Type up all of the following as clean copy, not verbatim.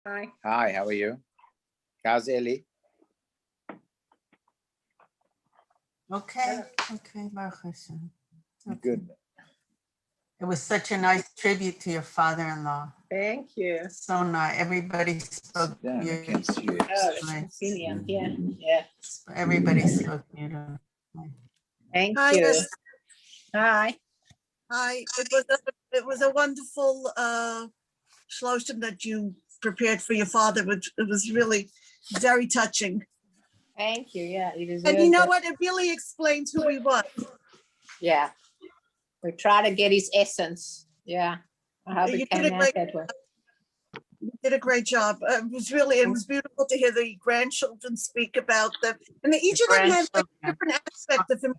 Hi. Hi, how are you? How's Ellie? Okay, Baruch Hashem. Okay. Good. It was such a nice tribute to your father-in-law. Thank you. So nice. Everybody spoke Down, I can't see you. Oh, beautifully. yeah. Everybody spoke beautifully. Thank Hi, you. yes. Hi. Hi, it was a wonderful shloshim that you prepared for your father, which it was really very touching. Thank you. Yeah, you deserve And you know it. what? It really explains who he was. Yeah. We try to get his essence. Yeah. I hope You it came out that way. You did a great job. It was beautiful to hear the grandchildren speak about them. And each of them has like a different aspect of him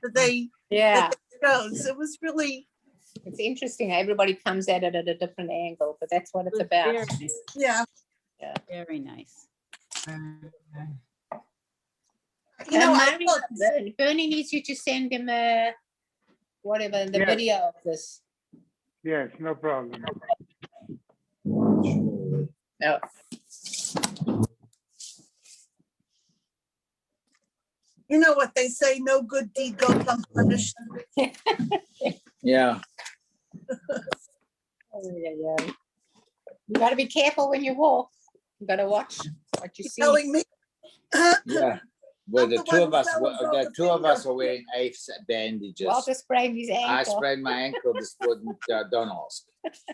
Yeah. that they chose. It was really, It's interesting. Everybody comes at it at a different angle, but that's what it's about. Very nice. yeah. Very nice. You know, I Mary, thought- Bernie needs you to send him the Yes. video of this. Yes, no problem. No. you know what they say, no good deed goes unpunished. Yeah, Oh, yeah. You gotta be careful when you walk. You gotta watch what you You're see. telling me. yeah. Well, I'm the the two one of us, who fell and broke a the two of us finger. are wearing ACE bandages. Walter sprained his I ankle. sprained my ankle. This wouldn't, don't ask.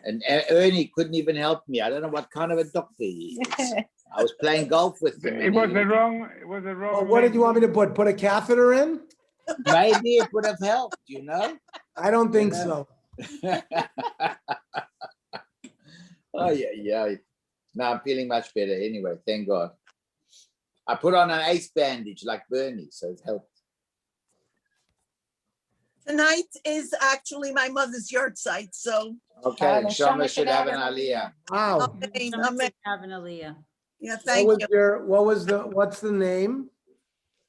And Ernie couldn't even help me. I don't know what kind of a doctor he is. I was playing golf with him. It was the wrong, Well, what did you want me to put? Put a catheter in? Maybe it would have helped, you know? I don't think Yeah. so. Oh, yeah. No, I'm feeling much better anyway, thank God. I put on an ACE bandage like Bernie, so it helped. Tonight is actually my mother's yard site, so Okay, Oh, and then Shama Shama should have an aliyah. Wow. amen, Someone amen. should have an aliyah. Yeah, What thank was you. what's the name?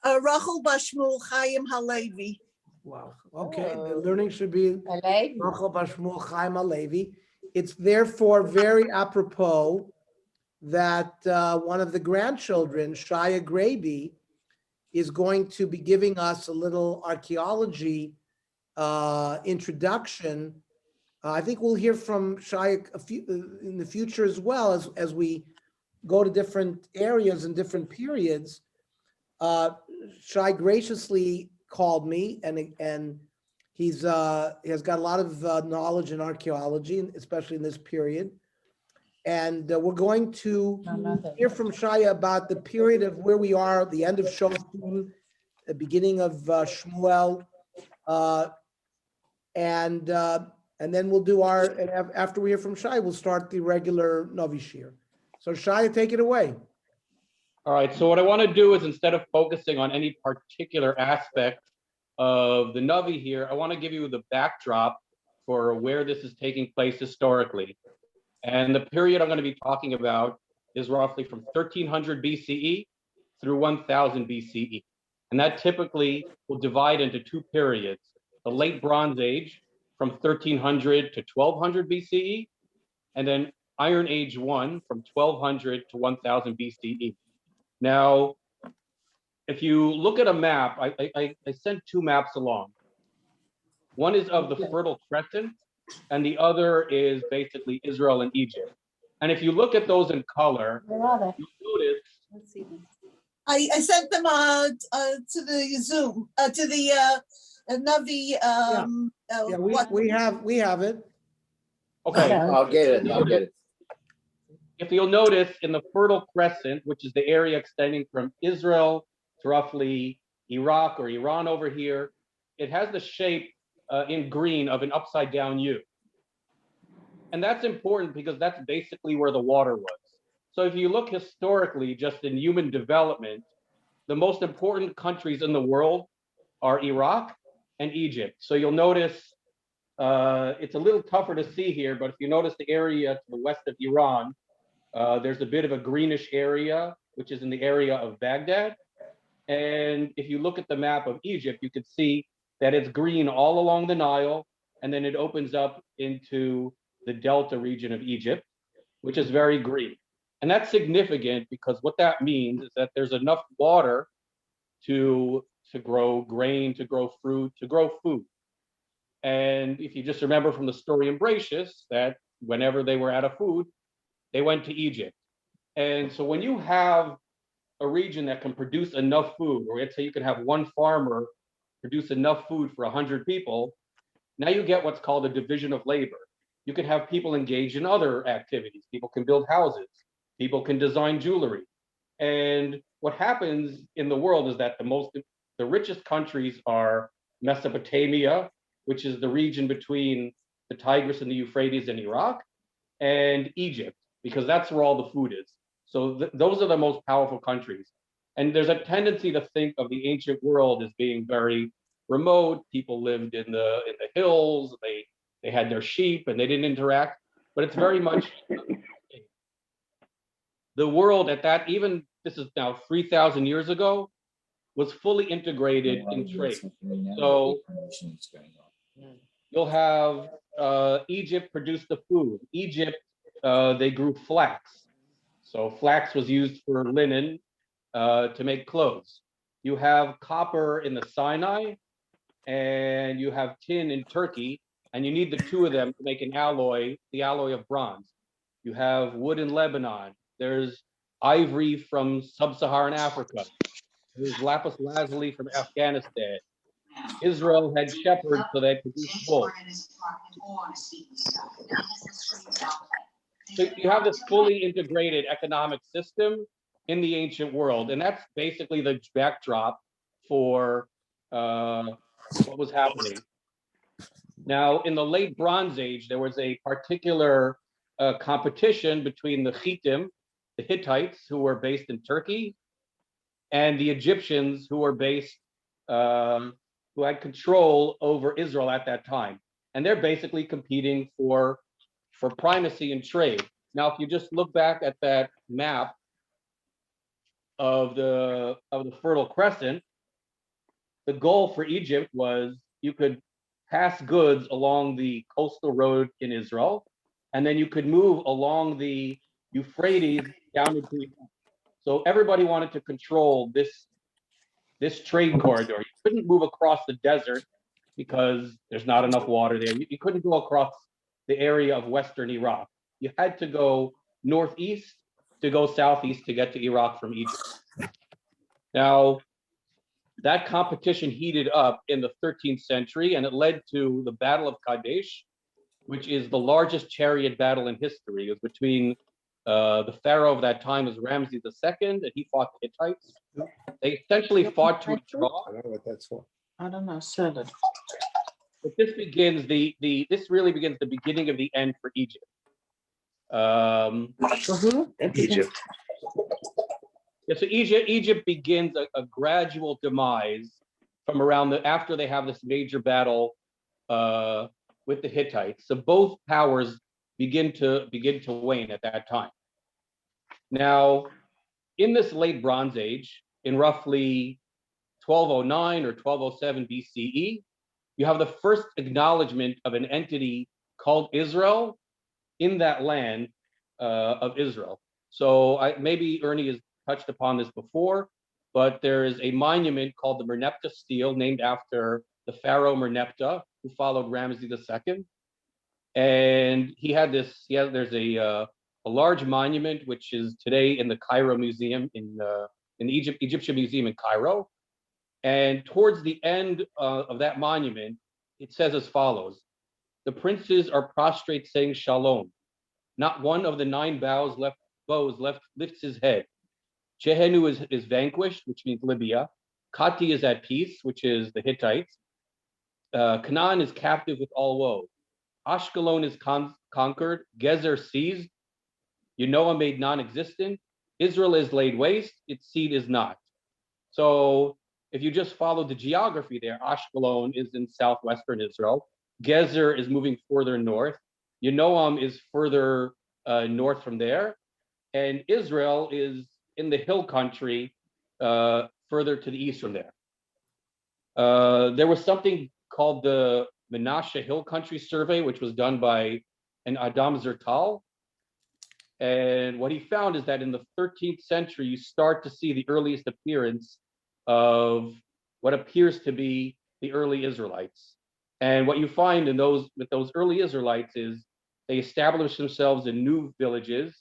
Rachel Bashmul Chaim Halevi. Wow. Okay, the Oh. learning should be A lady. Rachel Bashmul Chaim Halevi. It's therefore very apropos that one of the grandchildren, Shaya Graby, is going to be giving us a little archaeology introduction. I think we'll hear from Shaya in the future as well as we go to different areas and different periods. Shai graciously called me and he has got a lot of knowledge in archaeology, especially in this period. And we're going to hear from Shaya about the period of where we are, the end of Shoftim, the beginning of Shmuel, and then we'll do after we hear from Shaya, we'll start the regular Navi Shir. So Shaya, take it away. All right, so what I want to do is instead of focusing on any particular aspect of the Navi here, I want to give you the backdrop for where this is taking place historically. And the period I'm going to be talking about is roughly from 1300 BCE through 1000 BCE. And that typically will divide into two periods, the late Bronze Age from 1300 to 1200 BCE, and then Iron Age 1 from 1200 to 1000 BCE. Now, if you look at a map, I sent two maps along. One is of the Fertile Crescent, and the other is basically Israel and Egypt. And if you look at those in color, Where are they? you'll notice. Let's see them. I sent them to the Zoom, to the Navi. Yeah, what- we have it. Okay, I'll get it. if you'll notice in the Fertile Crescent, which is the area extending from Israel to roughly Iraq or Iran over here, it has the shape in green of an upside down U. And that's important because that's basically where the water was. So if you look historically, just in human development, the most important countries in the world are Iraq and Egypt. So you'll notice it's a little tougher to see here, but if you notice the area to the west of Iran, there's a bit of a greenish area, which is in the area of Baghdad. And if you look at the map of Egypt, you can see that it's green all along the Nile, and then it opens up into the Delta region of Egypt, which is very green. And that's significant because what that means is that there's enough water to grow grain, to grow fruit, to grow food. And if you just remember from the story in Bracious, that whenever they were out of food, they went to Egypt. And so when you have a region that can produce enough food, or let's say you can have one farmer produce enough food for 100 people, now you get what's called a division of labor. You can have people engaged in other activities. People can build houses. People can design jewelry. And what happens in the world is that the richest countries are Mesopotamia, which is the region between the Tigris and the Euphrates in Iraq, and Egypt, because that's where all the food is. So those are the most powerful countries. And there's a tendency to think of the ancient world as being very remote. People lived in the hills, they had their sheep and they didn't interact, but it's very much the world at that, even this is now 3,000 years ago, was fully integrated in trade. So you'll have Egypt produce the food. Egypt, they grew flax. So flax was used for linen to make clothes. You have copper in the Sinai, and you have tin in Turkey, and you need the two of them to make an alloy, the alloy of bronze. You have wood in Lebanon. There's ivory from sub-Saharan Africa. There's lapis lazuli from Afghanistan. Israel had shepherds so they produced wool. So you have this fully integrated economic system in the ancient world, and that's basically the backdrop for what was happening. Now, in the late Bronze Age, there was a particular competition between the Hittim, the Hittites, who were based in Turkey, and the Egyptians, who were based, who had control over Israel at that time. And they're basically competing for primacy in trade. Now, if you just look back at that map of the Fertile Crescent, the goal for Egypt was you could pass goods along the coastal road in Israel, and then you could move along the Euphrates down into Egypt. So everybody wanted to control this trade corridor. You couldn't move across the desert because there's not enough water there. You couldn't go across the area of Western Iraq. You had to go northeast to go southeast to get to Iraq from Egypt. Now, that competition heated up in the 13th century, and it led to the Battle of Kadesh, which is the largest chariot battle in history. It was between the pharaoh of that time was Ramses II, and he fought the Hittites. They essentially fought to a draw. I don't know what that's for. I don't know, sell it. But this begins this really begins the beginning of the end for Egypt. Egypt. Yeah, so Egypt begins a gradual demise from around after they have this major battle with the Hittites. So both powers begin to wane at that time. Now, in this late Bronze Age, in roughly 1209 or 1207 BCE, you have the first acknowledgement of an entity called Israel in that land of Israel. So maybe Ernie has touched upon this before, but there is a monument called the Merneptah Stele, named after the pharaoh Merneptah, who followed Ramses II. And there's a large monument, which is today in the Cairo Museum, in the Egyptian Museum in Cairo. And towards the end of that monument, it says as follows: "The princes are prostrate, saying shalom. Not one of the 9 bows lifts his head. Chehenu is vanquished, which means Libya. Kati is at peace, which is the Hittites. Canaan is captive with all woe. Ashkelon is conquered. Gezer seized. Yanoah made non-existent. Israel is laid waste. Its seed is not." So if you just follow the geography there, Ashkelon is in southwestern Israel. Gezer is moving further north. Yanoam is further north from there. And Israel is in the hill country further to the east from there. There was something called the Menasha Hill Country Survey, which was done by an Adam Zertal. And what he found is that in the 13th century, you start to see the earliest appearance of what appears to be the early Israelites. And what you find in with those early Israelites is they establish themselves in new villages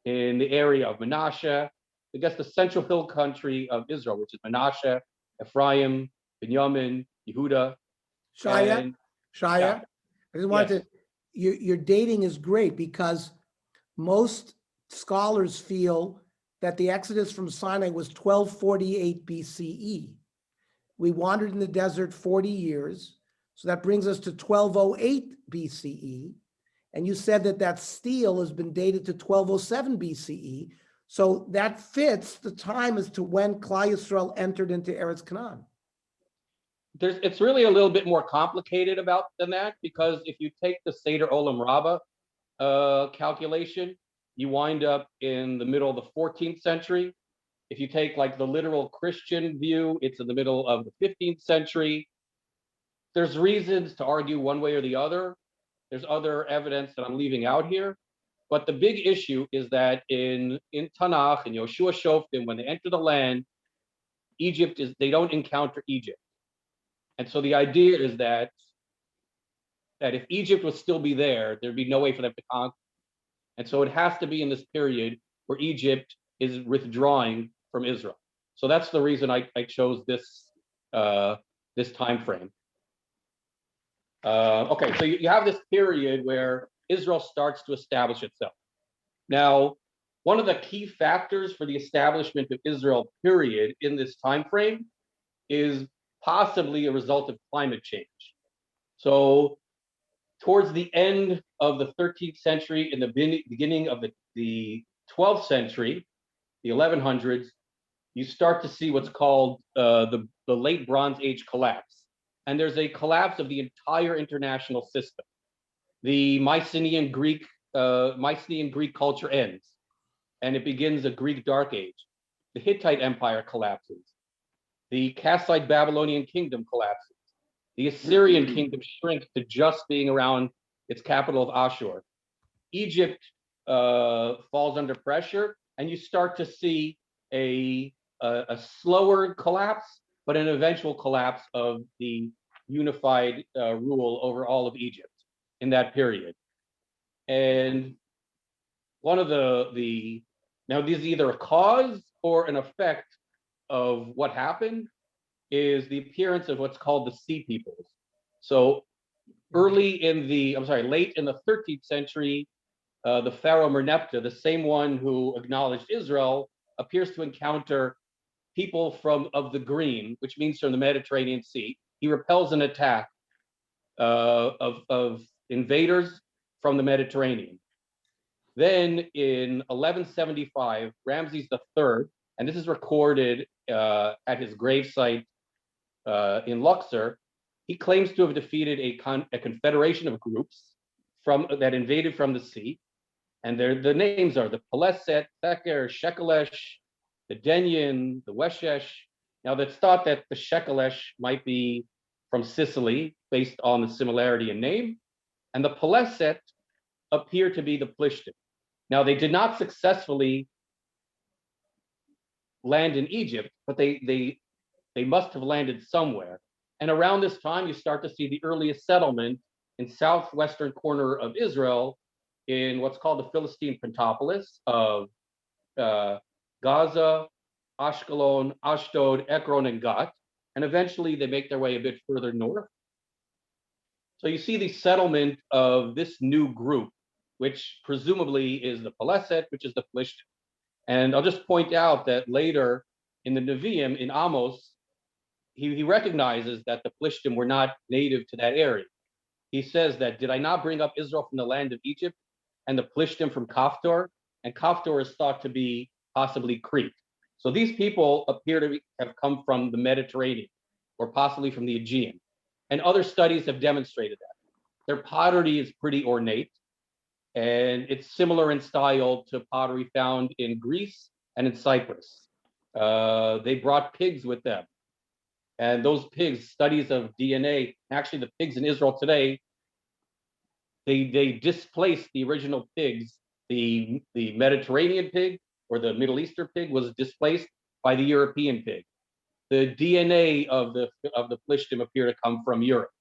in the area of Menasha, I guess the central hill country of Israel, which is Menasha, Ephraim, Benjamin, Yehuda. Shia, and- Shia, Yeah. I just wanted Yes. to, your dating is great because most scholars feel that the Exodus from Sinai was 1248 BCE. We wandered in the desert 40 years, so that brings us to 1208 BCE. And you said that that stele has been dated to 1207 BCE. So that fits the time as to when Klal Yisrael entered into Eretz Canaan. It's really a little bit more complicated than that, because if you take the Seder Olam Rabbah calculation, you wind up in the middle of the 14th century. If you take like the literal Christian view, it's in the middle of the 15th century. There's reasons to argue one way or the other. There's other evidence that I'm leaving out here. But the big issue is that in Tanakh, in Yoshua Shoftim, when they enter the land, they don't encounter Egypt. And so the idea is that if Egypt would still be there, there'd be no way for them to conquer. And so it has to be in this period where Egypt is withdrawing from Israel. So that's the reason I chose this time frame. Okay, so you have this period where Israel starts to establish itself. Now, one of the key factors for the establishment of Israel, period, in this time frame is possibly a result of climate change. So towards the end of the 13th century and the beginning of the 12th century, the 1100s, you start to see what's called the late Bronze Age collapse. And there's a collapse of the entire international system. The Mycenaean Greek culture ends, and it begins a Greek Dark Age. The Hittite Empire collapses. The Kassite Babylonian kingdom collapses. The Assyrian kingdom shrinks to just being around its capital of Ashur. Egypt falls under pressure, and you start to see a slower collapse, but an eventual collapse of the unified rule over all of Egypt in that period. And one of now this is either a cause or an effect of what happened is the appearance of what's called the Sea Peoples. So late in the 13th century, the pharaoh Merneptah, the same one who acknowledged Israel, appears to encounter people of the Green, which means from the Mediterranean Sea. He repels an attack of invaders from the Mediterranean. Then in 1175, Ramses III, and this is recorded at his gravesite in Luxor, he claims to have defeated a confederation of groups that invaded from the sea. And the names are the Peleset, Theker, Shekelesh, the Denyen, the Weshesh. Now, that's thought that the Shekelesh might be from Sicily, based on the similarity in name. And the Peleset appear to be the Plishtim. Now, they did not successfully land in Egypt, but they must have landed somewhere. And around this time, you start to see the earliest settlement in southwestern corner of Israel, in what's called the Philistine Pentapolis of Gaza, Ashkelon, Ashdod, Ekron, and Gat. And eventually they make their way a bit further north. So you see the settlement of this new group, which presumably is the Peleset, which is the Plishtim. And I'll just point out that later in the Nevi'im, in Amos, he recognizes that the Plishtim were not native to that area. He says that, did I not bring up Israel from the land of Egypt and the Plishtim from Kaftor? And Kaftor is thought to be possibly Crete. So these people appear to have come from the Mediterranean or possibly from the Aegean. And other studies have demonstrated that. Their pottery is pretty ornate, and it's similar in style to pottery found in Greece and in Cyprus. They brought pigs with them. And those pigs, studies of DNA, actually the pigs in Israel today, they displaced the original pigs, The Mediterranean pig or the Middle Eastern pig was displaced by the European pig. The DNA of the Plishtim appear to come from Europe.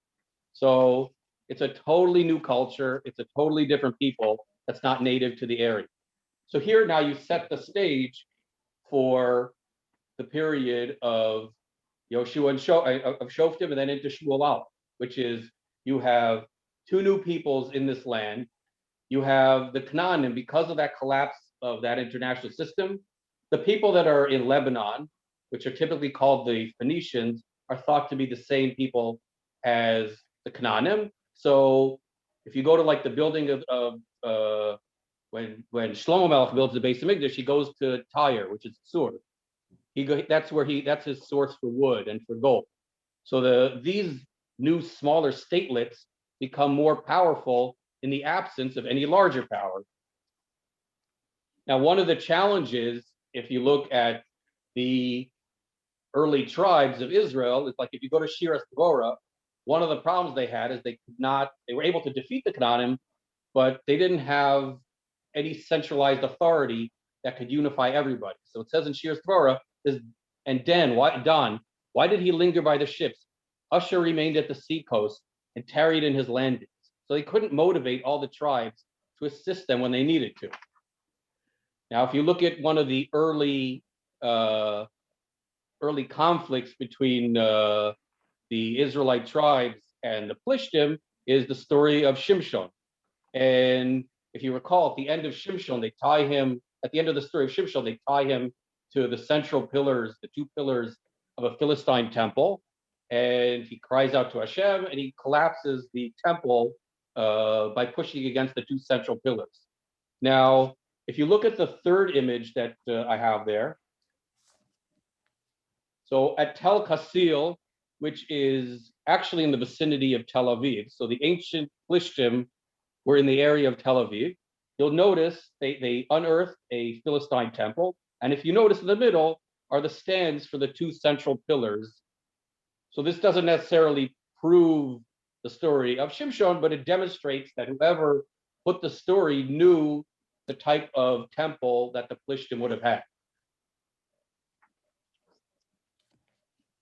So it's a totally new culture. It's a totally different people that's not native to the area. So here now you set the stage for the period of Yoshua and of Shoftim and then into Shmuel Aleph, which is you have two new peoples in this land. You have the Canaanim, because of that collapse of that international system. The people that are in Lebanon, which are typically called the Phoenicians, are thought to be the same people as the Canaanim. So if you go to like the building of when Shlomo Melech builds the Beis Hamikdash, he goes to Tyre, which is Sur. That's his source for wood and for gold. So these new smaller statelets become more powerful in the absence of any larger power. Now, one of the challenges, if you look at the early tribes of Israel, it's like if you go to Shiras Dvorah, one of the problems they had is they were able to defeat the Canaanim, but they didn't have any centralized authority that could unify everybody. So it says in Shiras Dvorah, and Dan, why did he linger by the ships? Usher remained at the seacoast and tarried in his landings. So they couldn't motivate all the tribes to assist them when they needed to. Now, if you look at one of the early conflicts between the Israelite tribes and the Plishtim is the story of Shimshon. And if you recall, at the end of Shimshon, at the end of the story of Shimshon, they tie him to the central pillars, the two pillars of a Philistine temple. And he cries out to Hashem and he collapses the temple by pushing against the two central pillars. Now, if you look at the third image that I have there, so at Tel Kasil, which is actually in the vicinity of Tel Aviv, so the ancient Plishtim were in the area of Tel Aviv, you'll notice they unearthed a Philistine temple. And if you notice in the middle are the stands for the two central pillars. So this doesn't necessarily prove the story of Shimshon, but it demonstrates that whoever put the story knew the type of temple that the Plishtim would have had.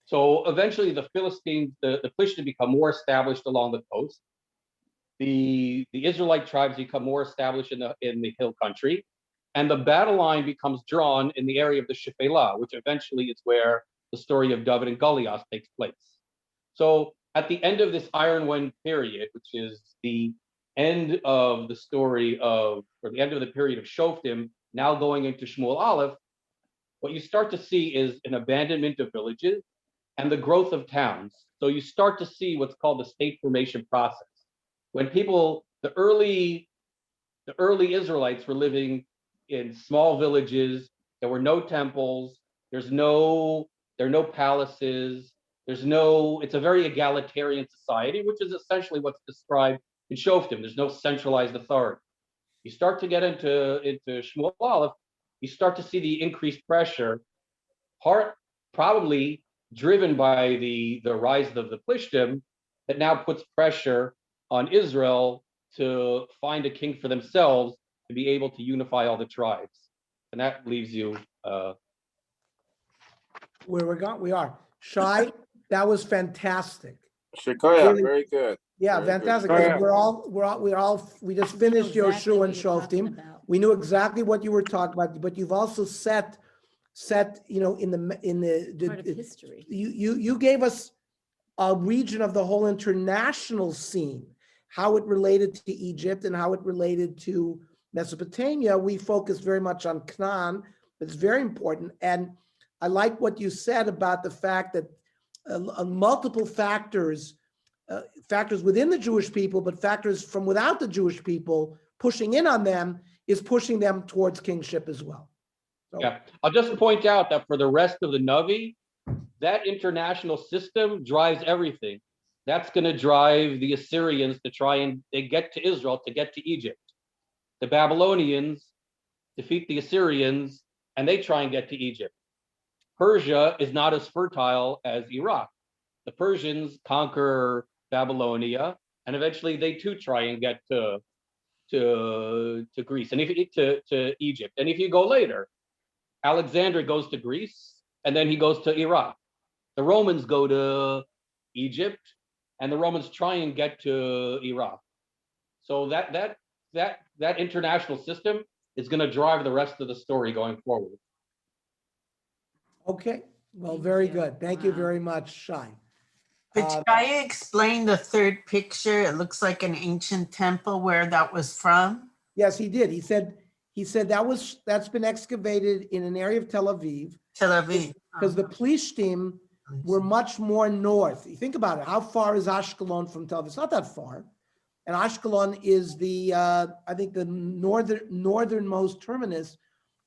So eventually the Philistines, the Plishtim become more established along the coast. The Israelite tribes become more established in the hill country. And the battle line becomes drawn in the area of the Shephelah, which eventually is where the story of David and Goliath takes place. So at the end of this Iron Wind period, which is the end of the story or the end of the period of Shoftim, now going into Shmuel Aleph, what you start to see is an abandonment of villages and the growth of towns. So you start to see what's called the state formation process. When the early Israelites were living in small villages, there were no temples, there are no palaces, it's a very egalitarian society, which is essentially what's described in Shoftim. There's no centralized authority. You start to get into Shmuel Aleph, you start to see the increased pressure, probably driven by the rise of the Plishtim, that now puts pressure on Israel to find a king for themselves to be able to unify all the tribes. And that leaves you Where we are. Shai, that was fantastic. Shikoya, Really- very good. Yeah, Very good. fantastic. Oh, Because yeah. we just I know finished exactly Yoshua what and you're talking Shoftim. about. We knew exactly what you were talking about, but you've also set, in Part of the, history. you gave us a region of the whole international scene, how it related to Egypt and how it related to Mesopotamia. We focused very much on Canaan, but it's very important. And I like what you said about the fact that multiple factors within the Jewish people, but factors from without the Jewish people pushing in on them is pushing them towards kingship as well. So, Yeah, I'll just point out that for the rest of the Navi, that international system drives everything. That's going to drive the Assyrians to try and they get to Israel to get to Egypt. The Babylonians defeat the Assyrians and they try and get to Egypt. Persia is not as fertile as Iraq. The Persians conquer Babylonia and eventually they too try and get to to Greece, and if to Egypt. And if you go later, Alexander goes to Greece, and then he goes to Iraq. The Romans go to Egypt, and the Romans try and get to Iraq. So that international system is going to drive the rest of the story going forward. Okay, well, Thank very you. good. Thank you Wow. very much, Shai. Could Uh, Shia explain the third picture? It looks like an ancient temple, where that was from. Yes, he did. He said that's been excavated in an area of Tel Aviv Tel Aviv. because the Plishtim were much more north. You think about it. How far is Ashkelon from Tel Aviv? It's not that far. And Ashkelon is the, I think, the northernmost terminus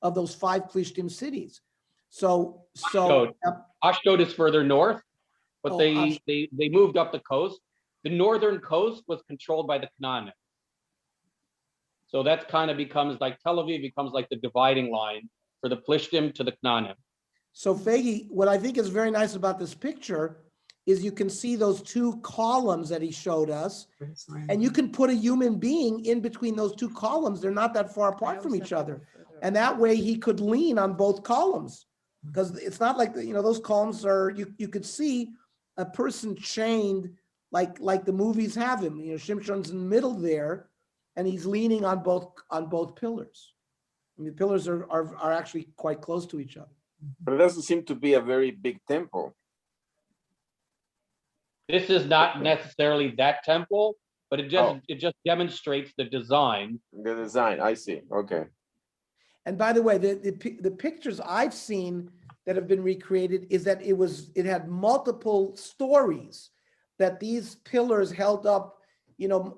of those 5 Plishtim cities. So Ashdod is further north, but Oh, they moved up the coast. The northern coast was controlled by the Canaan. So that kind of becomes like Tel Aviv becomes like the dividing line for the Plishtim to the Canaan. So Fagi, what I think is very nice about this picture is you can see those 2 columns that he showed us, and you can put a human being in between those 2 columns. They're not that far apart from each other. And that way he could lean on both columns, because it's not like, those columns are, you could see a person chained like the movies have him. Shimshon's in the middle there, and he's leaning on both pillars. I mean, the pillars are actually quite close to each other. But it doesn't seem to be a very big temple. This is not necessarily that temple, but it just demonstrates the design. The design, I see. Okay. And by the way, the pictures I've seen that have been recreated is that it had multiple stories, that these pillars held up,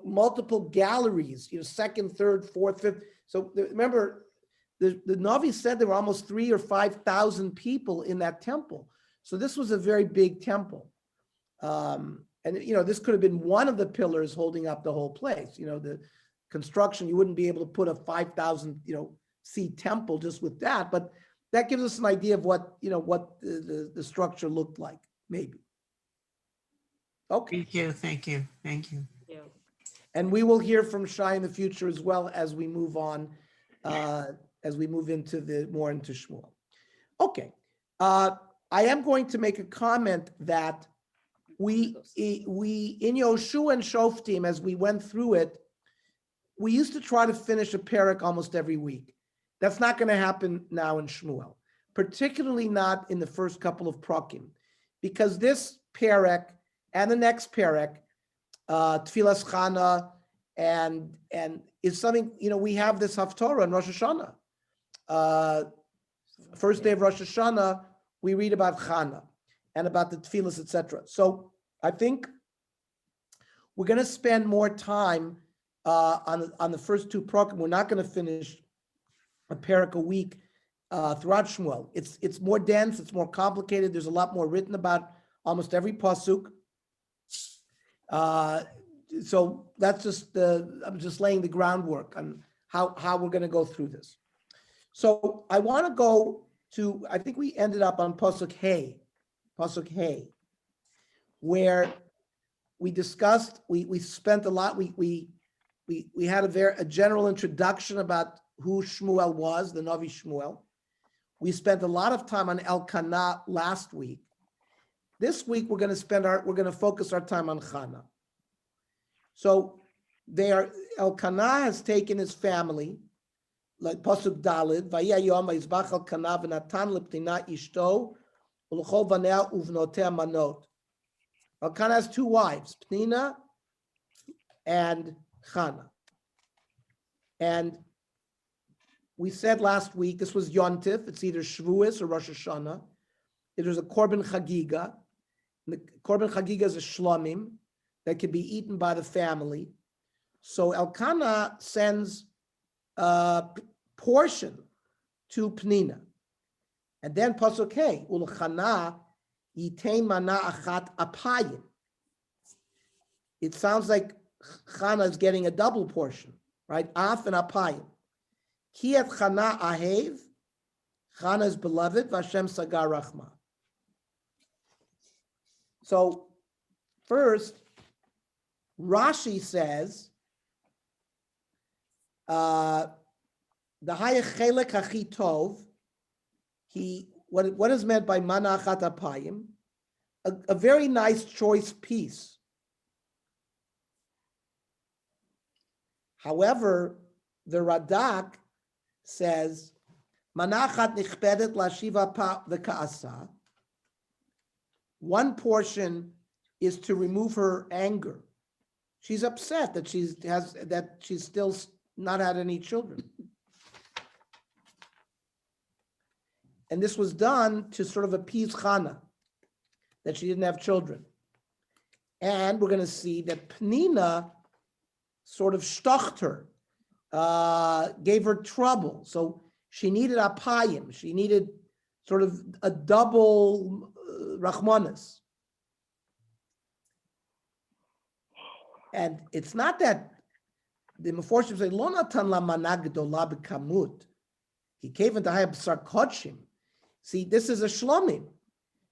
multiple galleries, second, third, fourth, fifth. So remember, the Navi said there were almost 3,000 or 5,000 people in that temple. So this was a very big temple. And this could have been one of the pillars holding up the whole place. The construction, you wouldn't be able to put a 5,000, seat temple just with that, but that gives us an idea of what the structure looked like, maybe. Okay. Thank you. And we will hear from Shai in the future as well as we move on, as we move into more into Shmuel. Okay. I am going to make a comment that we in Yoshua and Shoftim, as we went through it, we used to try to finish a parak almost every week. That's not going to happen now in Shmuel, particularly not in the first couple of prakim, because this parak and the next parak, Tfilas Chana, and is something, we have this Haftorah in Rosh Hashanah. First day of Rosh Hashanah, we read about Chana and about the Tfilas, etc. So I think we're going to spend more time on the first 2 prakim. We're not going to finish a parak a week throughout Shmuel. It's more dense, it's more complicated. There's a lot more written about almost every pasuk. So that's I'm just laying the groundwork on how we're going to go through this. So I want to go to, I think we ended up on pasuk Hey, where we discussed, we spent a lot, we had a general introduction about who Shmuel was, the Navi Shmuel. We spent a lot of time on Elkanah last week. This week we're going to focus our time on Chana. So Elkanah has taken his family, like pasuk Dalid, Vayeh Yom Vayizbach Elkanah v'natan leptina ishto u'lechol vanea uvnotea manot. Elkanah has 2 wives, Pnina and Chana. And we said last week, this was Yontif, it's either Shavuos or Rosh Hashanah. It was a Korban Chagiga. The Korban Chagiga is a Shlomim that can be eaten by the family. So Elkanah sends a portion to Pnina. And then Pasuk Hey, Ulchana Yitain Mana Achat Apayim. It sounds like Chana is getting a double portion, right? Af and Apayim. Kiat Chana Ahev, Chana is beloved, Vashem Sagar Rachma. So first, Rashi says The Haya Chelek Hachi Tov, what is meant by Manachat Apayim? A very nice choice piece. However, the Radak says, Manachat Nichpedet Lashiva Pa V'Ka'asa. One portion is to remove her anger. She's upset that she's still not had any children. And this was done to sort of appease Chana, that she didn't have children. And we're going to see that Penina sort of stocht her, gave her trouble. So she needed apayim. She needed sort of a double rachmanis. And it's not that the Meforshim say, Lo natan la mana gedola b'kamut. He gave into hayab sarkodshim. See, this is a shlomim.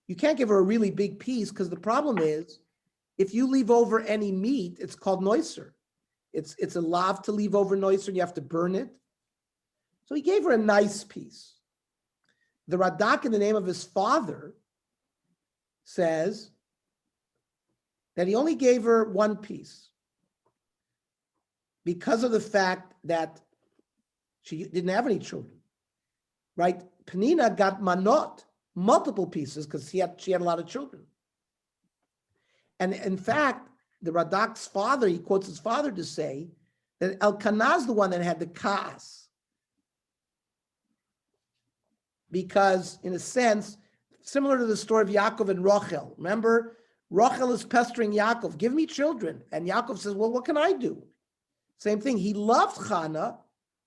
You can't give her a really big piece because the problem is, if you leave over any meat, it's called noiser. It's a lav to leave over noiser, and you have to burn it. So he gave her a nice piece. The Radak, in the name of his father, says that he only gave her one piece because of the fact that she didn't have any children, right? Penina got manot, multiple pieces, because she had a lot of children. And in fact, the Radak's father, he quotes his father to say that Elkanah is the one that had the kaas. Because in a sense, similar to the story of Yaakov and Rachel. Remember, Rachel is pestering Yaakov, give me children. And Yaakov says, well, what can I do? Same thing, he loved Chana,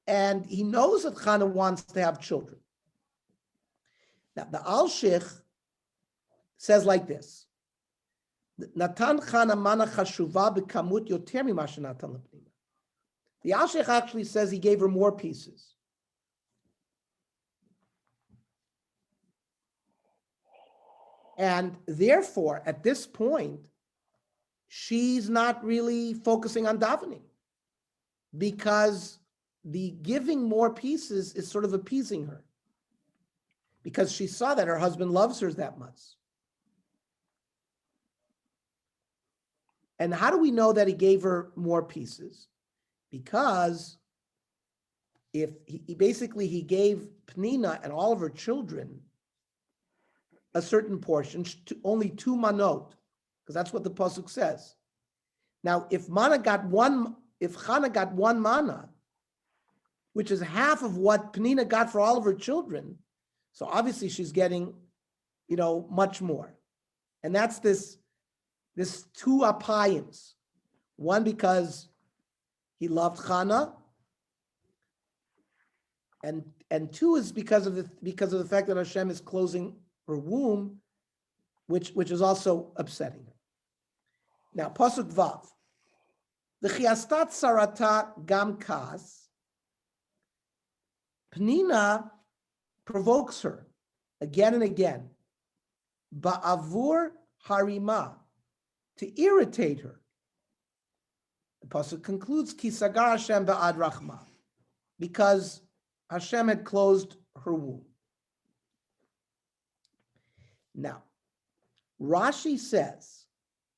and he knows that Chana wants to have children. Now, the Al-Shich says like this, Natan Chana mana chashuva b'kamut yoter mima shenatan l'pnina. The Al-Shich actually says he gave her more pieces. And therefore, at this point, she's not really focusing on davening, because the giving more pieces is sort of appeasing her, because she saw that her husband loves her that much. And how do we know that he gave her more pieces? Because if he gave Penina and all of her children a certain portion, only 2 manot, because that's what the pasuk says. Now, if Chana got one mana, which is half of what Penina got for all of her children, so obviously she's getting, much more. And that's this 2 apayims. One because he loved Chana, and 2 is because of the fact that Hashem is closing her womb, which is also upsetting her. Now, pasuk vav, the chiastat sarata gam kas. Penina provokes her again and again, ba'avur harima, to irritate her. The pasuk concludes, ki sagar Hashem ba'ad rachma, because Hashem had closed her womb. Now, Rashi says,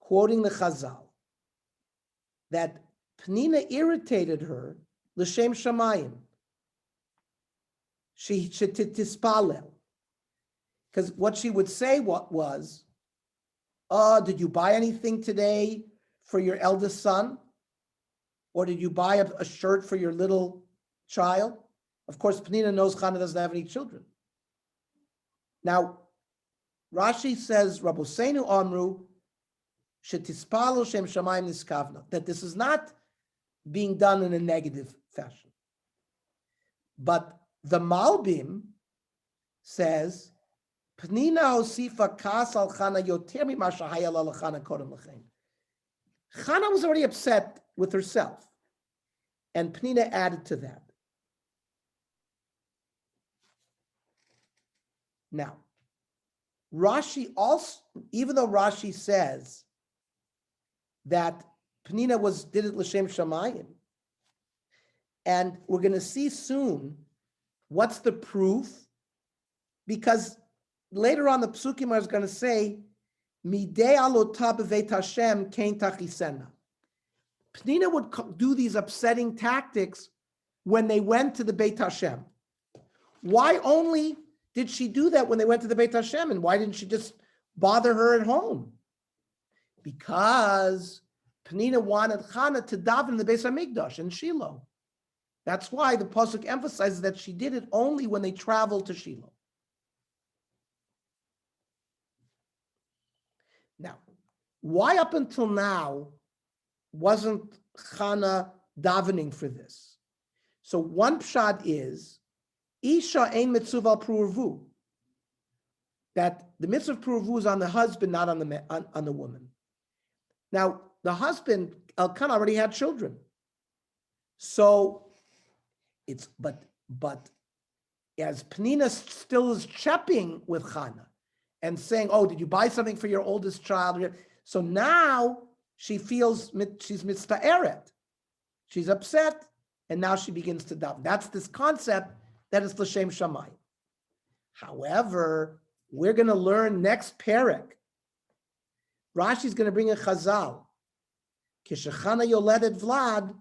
quoting the Chazal, that Penina irritated her l'shem shamayim. She tispalel, because what she would say was, did you buy anything today for your eldest son? Or did you buy a shirt for your little child? Of course, Penina knows Chana doesn't have any children. Now, Rashi says, Rabosenu Amru, Shetispalo Shem Shamayim Niskavna, that this is not being done in a negative fashion. But the Malbim says, Penina Osifa Kas al Chana Yoter mima shahaya la Chana kodem lechein. Chana was already upset with herself, and Penina added to that. Now, Rashi also, even though Rashi says that Penina did it l'shem shamayim, And we're going to see soon what's the proof, because later on the Psukim is going to say, Midei alota b'veit Hashem kein tachisena. Pnina would do these upsetting tactics when they went to the Beit Hashem. Why only did she do that when they went to the Beit Hashem, and why didn't she just bother her at home? Because Pnina wanted Chana to daven in the Beis HaMikdash in Shiloh. That's why the pasuk emphasizes that she did it only when they traveled to Shiloh. Now, why up until now wasn't Chana davening for this? So one pshat is, Isha ein mitzuval pruvu, that the mitzvah of pruvu is on the husband, not on the woman. Now, the husband, Elkanah, already had children. So it's, but as Pnina still is chapping with Chana and saying, oh, did you buy something for your oldest child? So now she feels she's mitzta'eret. She's upset, and now she begins to daven. That's this concept that is l'shem shamayim. However, we're going to learn next perek. Rashi's going to bring a chazal. Kishachana yoledet Vlad,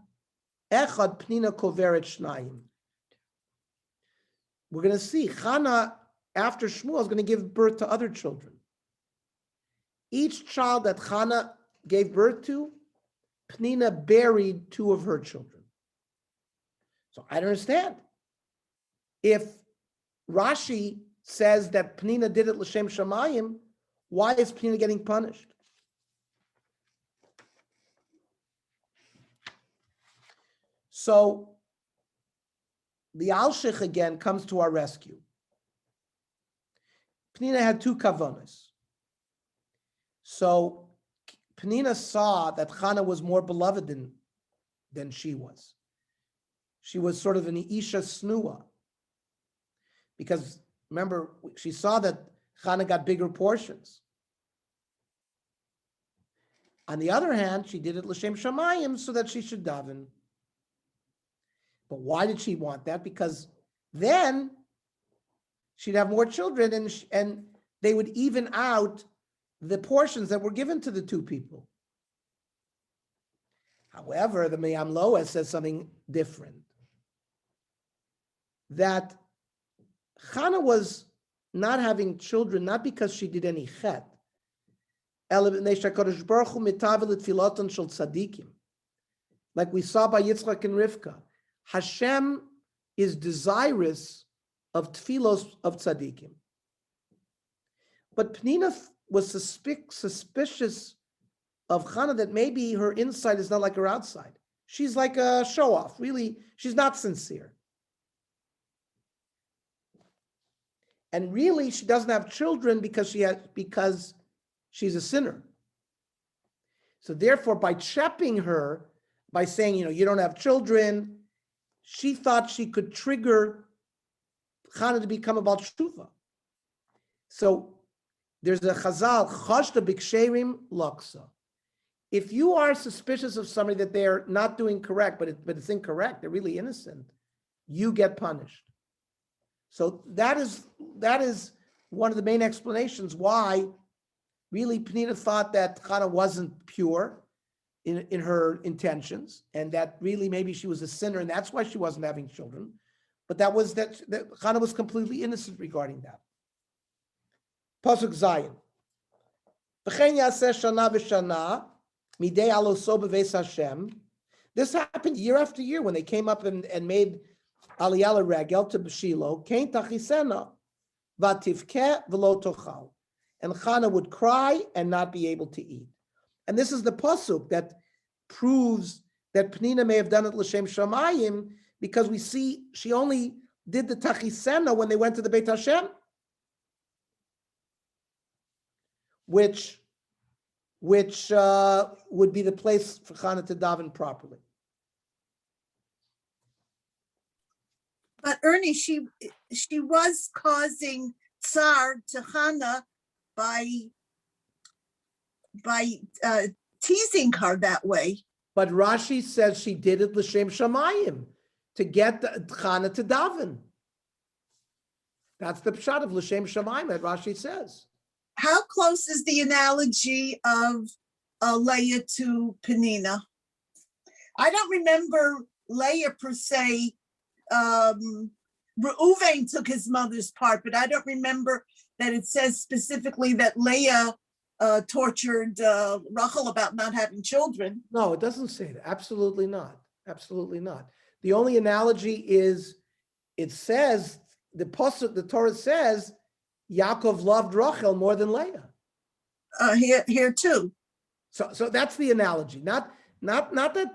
echad Pnina koveret shnayim. We're going to see Chana, after Shmuel, is going to give birth to other children. Each child that Chana gave birth to, Pnina buried two of her children. So I don't understand. If Rashi says that Pnina did it l'shem shamayim, why is Pnina getting punished? So the Alshich again comes to our rescue. Pnina had two kavanas. So Pnina saw that Chana was more beloved than she was. She was sort of an Isha snua. Because remember, she saw that Chana got bigger portions. On the other hand, she did it l'shem shamayim so that she should daven. But why did she want that? Because then she'd have more children, and they would even out the portions that were given to the two people. However, the Meyam Loa says something different. That Chana was not having children, not because she did any chet. Like we saw by Yitzchak and Rivka. Hashem is desirous of tfilos of tzaddikim. But Pnina was suspicious of Chana that maybe her inside is not like her outside. She's like a show-off. Really, she's not sincere. And really, she doesn't have children because she's a sinner. So therefore, by chapping her, by saying, you don't have children, she thought she could trigger Chana to become a Baal Tshuva. So there's a chazal, chashta b'ksherim laksa. If you are suspicious of somebody that they're not doing correct, but it's incorrect, they're really innocent, you get punished. So that is one of the main explanations why really Pnina thought that Chana wasn't pure in her intentions, and that really maybe she was a sinner, and that's why she wasn't having children. But that Chana was completely innocent regarding that. Pasuk Zayin. V'chein yaseh shana v'shana midei aloso b'veis Hashem. This happened year after year when they came up and made Aliyah Regel to Shiloh. Kein tachisena v'tivkeh v'lo tochal. And Chana would cry and not be able to eat. And this is the pasuk that proves that Pnina may have done it l'shem shamayim, because we see she only did the tachisena when they went to the Beit Hashem, which would be the place for Chana to daven properly. But Ernie, she was causing tsar to Chana by teasing her that way. But Rashi says she did it l'shem shamayim, to get the Chana to daven. That's the pshat of L'Shem Shamayim that Rashi says. How close is the analogy of Leah to Penina? I don't remember Leah per se. Reuven took his mother's part, but I don't remember that it says specifically that Leah tortured Rachel about not having children. No, it doesn't say that. Absolutely not. Absolutely not. The only analogy is it says the Torah says Yaakov loved Rachel more than Leah. Here too. So that's the analogy. Not that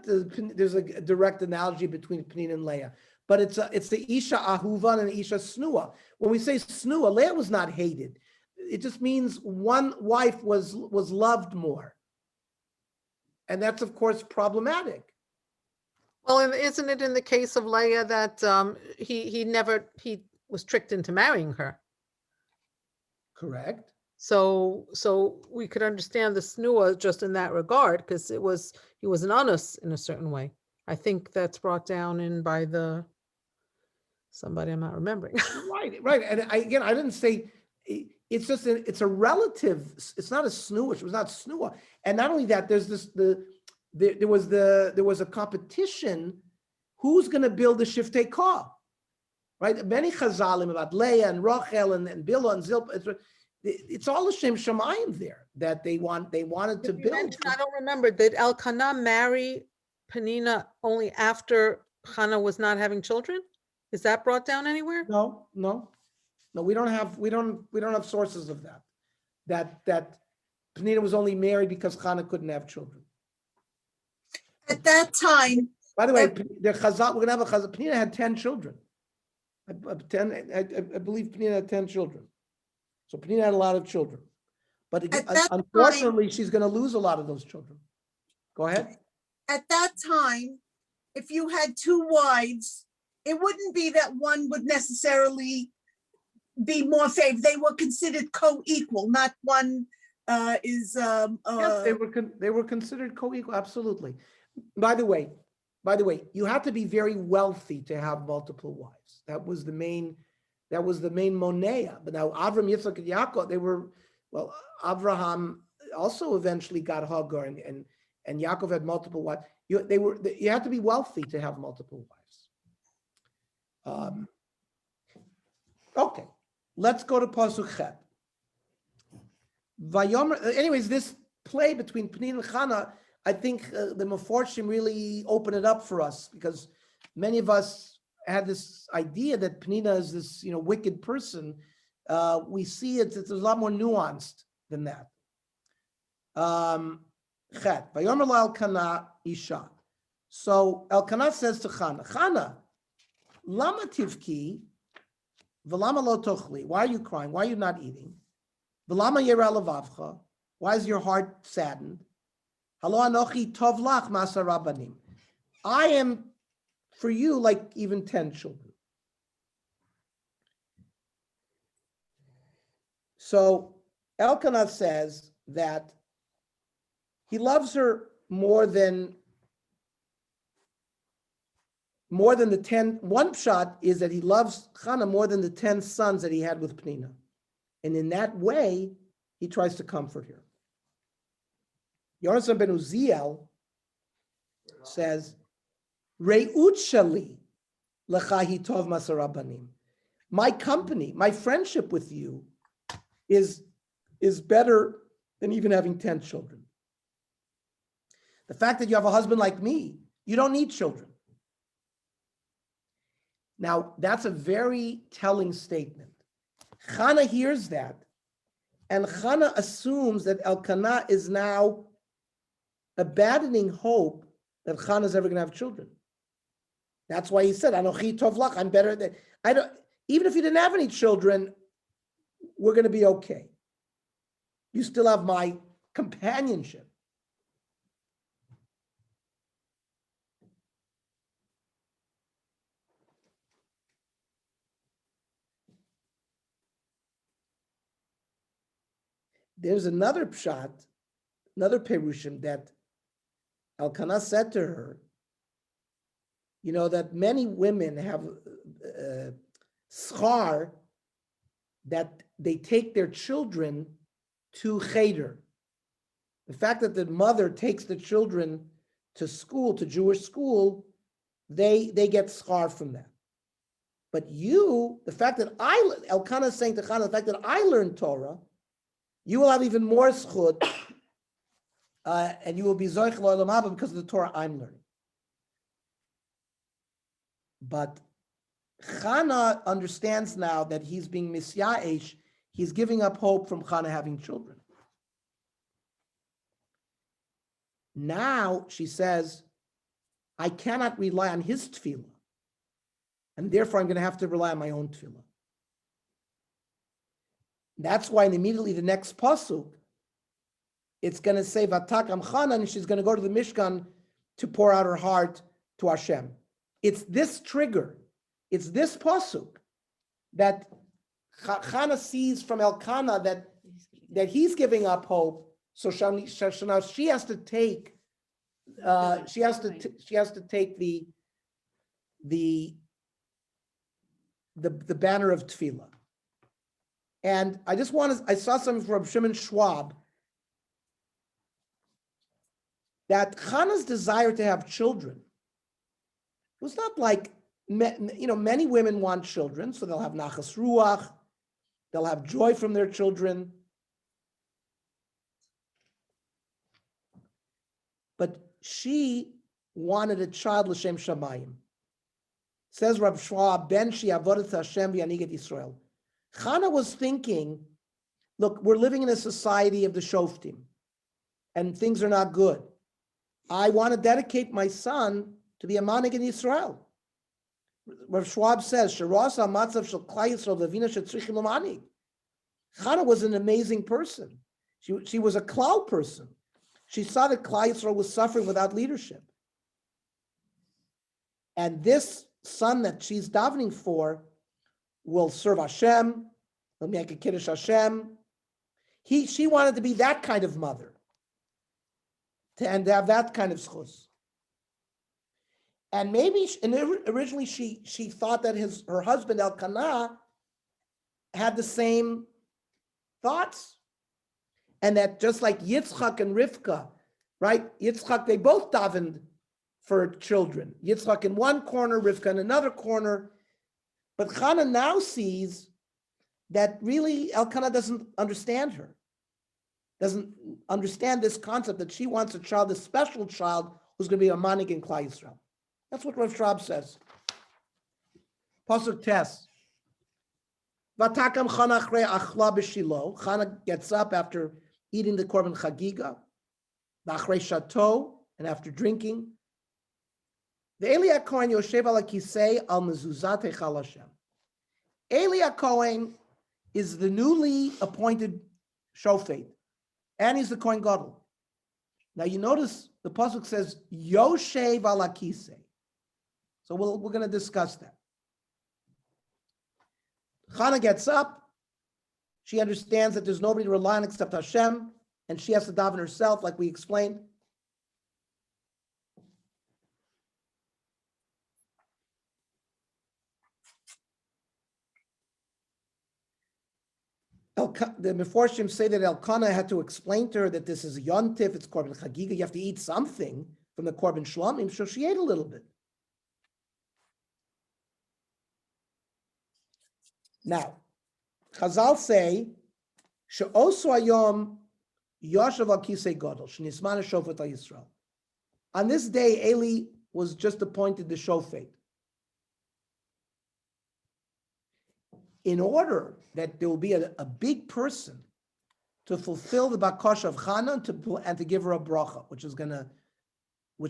there's a direct analogy between Penina and Leah, but it's the Isha Ahuvan and the Isha Snua. When we say Snua, Leah was not hated. It just means one wife was loved more, and that's of course problematic. Well, and isn't it in the case of Leah that he was tricked into marrying her? Correct. So we could understand the snua just in that regard, because he was an honest in a certain way. I think that's brought down in by somebody I'm not remembering. Right. And I didn't say it's just it's a relative. It's not a snua. It was not snua. And not only that, there's there was a competition. Who's going to build the Shiftei Kah? Right. Many chazalim about Leah and Rachel and Bilhah and Zilpah. It's all L'Shem Shamayim there that they wanted to build. I don't remember. Did Elkanah marry Penina only after Hannah was not having children? Is that brought down anywhere? No. We don't have sources of that. That Penina was only married because Hannah couldn't have children. At that time. By the way, we're gonna have a chazal. Penina had 10 children. I believe Penina had 10 children. So Penina had a lot of children, but unfortunately, she's going to lose a lot of those children. Go ahead. At that time, if you had two wives, it wouldn't be that one would necessarily be more favored. They were considered co-equal, not one is. Yes, they were considered co-equal. Absolutely. By the way, you had to be very wealthy to have multiple wives. That was the main monea. But now Avram, Yitzchak, and Yaakov, Avraham also eventually got Hagar, and Yaakov had multiple wives. You had to be wealthy to have multiple wives. Okay, let's go to Pasuk Chet. Anyways, this play between Penina and Chana, I think the Meforshim really opened it up for us, because many of us had this idea that Penina is this, wicked person. We see it's a lot more nuanced than that. Chet, Vayomer la Elkanah Isha. So Elkanah says to Chana, Lama tivki, v'lama lo tochli. Why are you crying? Why are you not eating? V'lama yera levavcha. Why is your heart saddened? Halo anochi tov lach masa rabbanim. I am for you like even 10 children. So Elkanah says that he loves her more than the 10. One pshat is that he loves Chana more than the 10 sons that he had with Penina. And in that way, he tries to comfort her. Yonasan ben Uziel says, Re'ut shali lechahi tov masarabanim. My company, my friendship with you is better than even having 10 children. The fact that you have a husband like me, you don't need children. Now, that's a very telling statement. Chana hears that, and Chana assumes that Elkanah is now abandoning hope that Chana is ever going to have children. That's why he said, Anochi tov lach, I'm better than, even if you didn't have any children, we're going to be okay. You still have my companionship. There's another pshat, another perushim that Elkanah said to her, you know, that many women have schar that they take their children to cheder. The fact that the mother takes the children to school, to Jewish school, they get schar from that. But you, the fact that Elkanah is saying to Chana, the fact that I learned Torah, you will have even more schut, and you will be zoich l'olam haba because of the Torah I'm learning. But Chana understands now that he's being misyaesh, he's giving up hope from Chana having children. Now she says, I cannot rely on his tefillah, and therefore I'm going to have to rely on my own tefillah. That's why immediately the next pasuk, it's going to say Vatakam Chana, and she's going to go to the Mishkan to pour out her heart to Hashem. It's this trigger, it's this pasuk that Chana sees from Elkanah that he's giving up hope. So now she has to take she has to take the banner of tefillah. And I saw something from Shimon Schwab that Chana's desire to have children was not like, many women want children, so they'll have nachas ruach, they'll have joy from their children. But she wanted a child l'shem shamayim. Says Rav Schwab, ben shi avodat Hashem v'yaniget Yisrael. Chana was thinking, look, we're living in a society of the shoftim, and things are not good. I want to dedicate my son to be a manig in Yisrael. Rav Schwab says, Sharas ha'matzav shel Klal Yisrael v'avina shetzrichim l'manig. Chana was an amazing person. She was a klal person. She saw that Klal Yisrael was suffering without leadership. And this son that she's davening for will serve Hashem, will make a kiddush Hashem. She wanted to be that kind of mother, and to have that kind of schus. And maybe, originally she thought that her husband Elkanah had the same thoughts. And that just like Yitzchak and Rivka, right? Yitzchak, they both davened for children. Yitzchak in one corner, Rivka in another corner. But Chana now sees that really Elkanah doesn't understand her, doesn't understand this concept that she wants a child, a special child, who's going to be a manik in Klal Yisrael. That's what Rav Schwab says. Pasuk Tes. Vatakam Chana achrei achla b'shilo. Chana gets up after eating the korban chagiga, v'achrei shato, and after drinking. The Eli HaKohen yoshev al kisei al mezuzat heichal Hashem. Eli HaKohen is the newly appointed shofet, and he's the Kohen Gadol. Now you notice the pasuk says yoshev al kisei, so we're going to discuss that. Chana gets up. She understands that there's nobody to rely on except Hashem, and she has to daven herself, like we explained. The Meforshim say that Elkanah had to explain to her that this is a yontif, it's korban chagiga, you have to eat something from the korban shlamim, so she ate a little bit. Now, Chazal say, she'osu hayom yoshev al kisei gadol, shenisman shofet al Yisrael. On this day, Eli was just appointed the shofet. In order that there will be a big person to fulfill the bakasha of Chana and to give her a bracha, which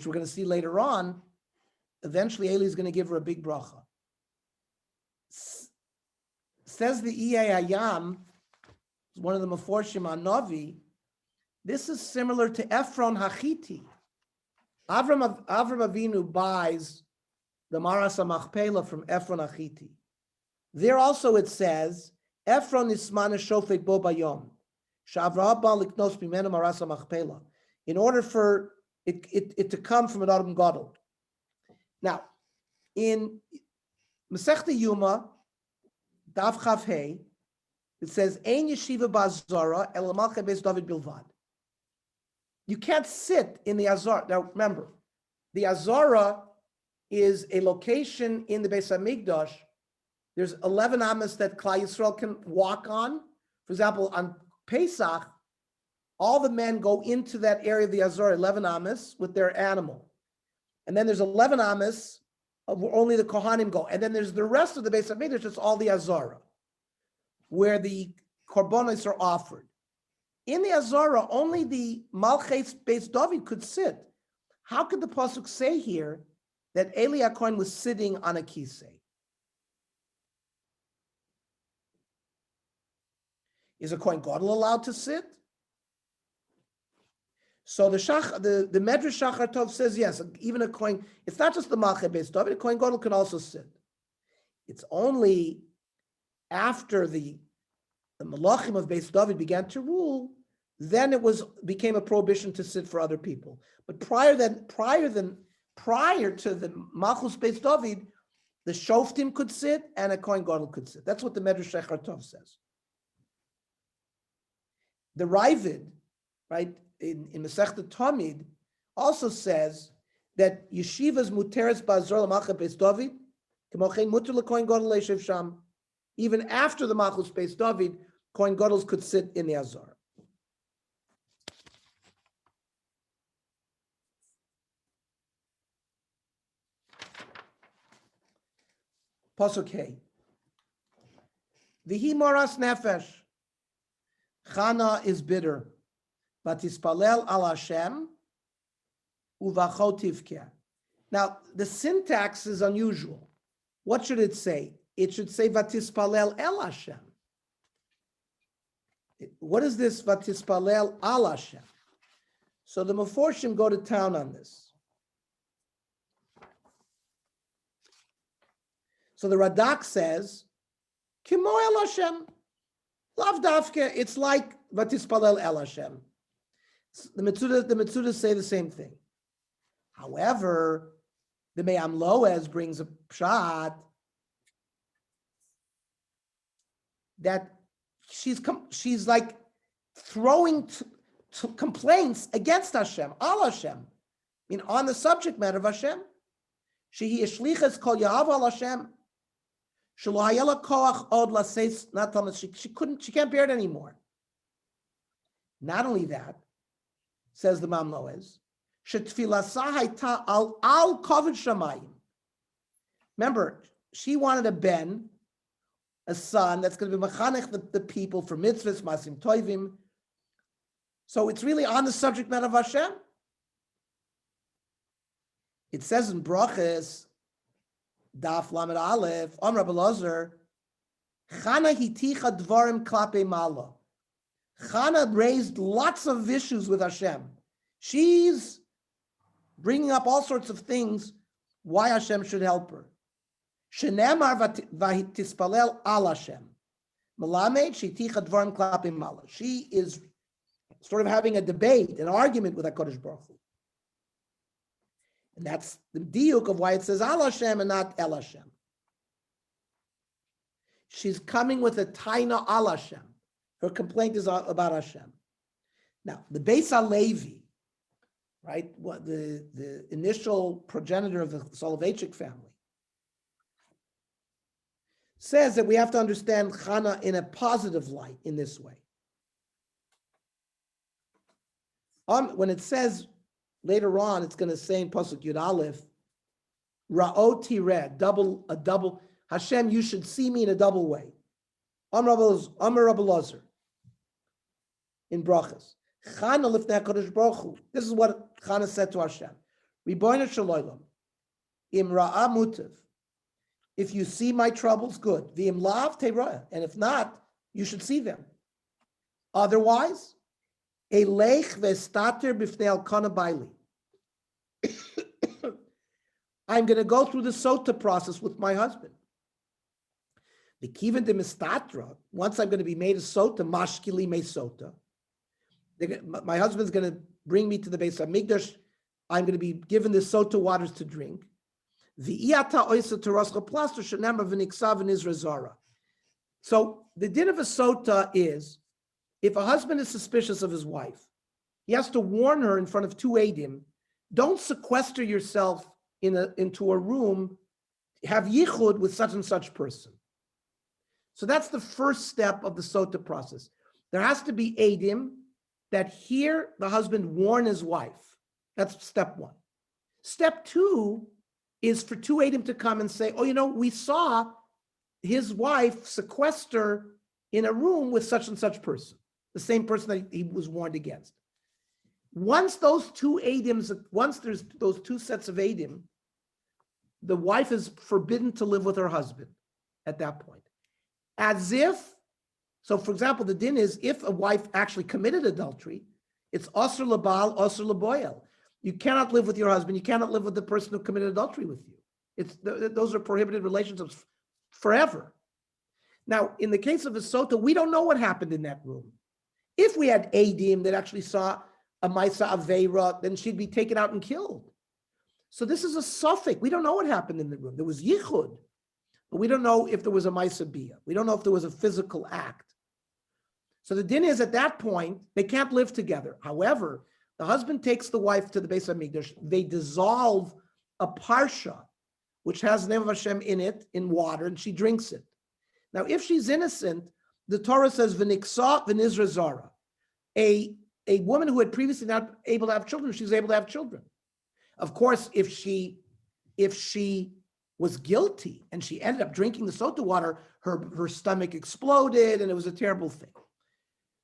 we're going to see later on. Eventually, Eli is going to give her a big bracha. Says the Iyei Hayam, one of the Meforshim on Navi, this is similar to Ephron Hachiti. Avram Avinu buys the Maras HaMachpelah from Ephron Hachiti. There also it says, Ephron Nismana Shofet Bo Bayom, Shavra Ba Liknos Bimenu Maras HaMachpelah, in order for it to come from an Adam Gadol. Now, in Masechta Yuma, Daf Chav Hey, it says, Ein yeshiva ba'azara el malchei beis David bilvad. You can't sit in the Azara. Now remember, the Azara is a location in the Beis Hamikdash. There's 11 amas that Klal Yisrael can walk on. For example, on Pesach, all the men go into that area of the Azara, 11 amas, with their animal. And then there's 11 amas where only the Kohanim go. And then there's the rest of the Beis Hamikdash, it's all the Azara, where the korbanos are offered. In the Azara, only the Malchei Beis David could sit. How could the pasuk say here that Eli HaKohen was sitting on a kisei? Is a Kohen Gadol allowed to sit? So the Medrash Shachar Tov says yes. Even a Kohen, it's not just the Malchei Beis David. A Kohen Gadol can also sit. It's only after the Malachim of Beis David began to rule, then it became a prohibition to sit for other people. But prior to the Malchus Beis David, the Shoftim could sit and a Kohen Gadol could sit. That's what the Medrash Shachar Tov says. The Ravid, right, in Masechta Tamid, also says that yeshivas muteres ba'azor l'malchei Beis David, k'mochein muter l'Kohen Gadol leishev sham. Even after the Malchus Beis David, Kohen Gadol could sit in the Azar. Pasuk Hey. V'hi moras nefesh. Chana is bitter. Vatispalel al Hashem uvacho tivkeh. Now, the syntax is unusual. What should it say? It should say Vatispalel el Hashem. What is this Vatispalel al Hashem? So the Meforshim go to town on this. So the Radak says, Kimo el Hashem, lav dafke. It's like Vatispalel el Hashem. The Metzudas say the same thing. However, the Me'am Loez brings a pshat that she's like throwing complaints against Hashem, al Hashem, I mean, on the subject matter of Hashem. Shehi yishlichas kol yahav al Hashem. Shelo hayela koach od laseis natamas. She can't bear it anymore. Not only that, says the Mam Loez, shetfilasa hayta al koved shamayim. Remember, she wanted a son that's going to be mechanech the people for mitzvahs, masim toivim. So it's really on the subject matter of Hashem. It says in Brachas, Daf Lamed Aleph, Amr Abelazar, Chana hiticha dvarim klape mala. Chana raised lots of issues with Hashem. She's bringing up all sorts of things why Hashem should help her. Shenemar v'tispalel al Hashem. Melamed sheticha dvarim klape mala. She is sort of having a debate, an argument with HaKadosh Baruch Hu. And that's the diuk of why it says al Hashem and not el Hashem. She's coming with a taina al Hashem. Her complaint is about Hashem. Now, the Beis HaLevi, right, what the initial progenitor of the Soloveitchik family, says that we have to understand Chana in a positive light in this way. When it says later on, it's going to say in Pasuk Yud Aleph, Ra'ot tireh, a double, Hashem, you should see me in a double way. Amar Rabbi Lazar in Brachas. Chana lifnei HaKadosh Baruch Hu. This is what Chana said to Hashem. Ribono shel olam, im ra'a mutav. If you see my troubles, good. V'im lav teirah. And if not, you should see them. Otherwise, elech v'estater b'fnei Elkanah baili. I'm going to go through the sota process with my husband. The kivan de mistatra, once I'm going to be made a sota, mashkili me sota. My husband's going to bring me to the Beis Hamikdash. I'm going to be given the sota waters to drink. V'iyata oisa teroscha plaster shenema v'niksav v'nizra zara. So the din of a sota is, if a husband is suspicious of his wife, he has to warn her in front of two edim, don't sequester yourself into a room, have yichud with such and such person. So that's the first step of the sota process. There has to be edim that hear the husband warn his wife. That's step one. Step two is for two edim to come and say, oh, we saw his wife sequester in a room with such and such person, the same person that he was warned against. Once those two edims, once there's those two sets of edim, the wife is forbidden to live with her husband at that point. As if, so for example, the din is if a wife actually committed adultery, it's osur labal, osur laboyel. You cannot live with your husband. You cannot live with the person who committed adultery with you. Those are prohibited relationships forever. Now, in the case of a sota, we don't know what happened in that room. If we had edim that actually saw a maisa aveira, then she'd be taken out and killed. So this is a suffix. We don't know what happened in the room. There was yichud, but we don't know if there was a maisa bia. We don't know if there was a physical act. So the din is at that point, they can't live together. However, the husband takes the wife to the Beis HaMikdash. They dissolve a parsha, which has the name of Hashem in it, in water, and she drinks it. Now, if she's innocent, the Torah says, v'niksa v'nizra zara. A woman who had previously not able to have children, she's able to have children. Of course, if she was guilty and she ended up drinking the sota water, her stomach exploded and it was a terrible thing.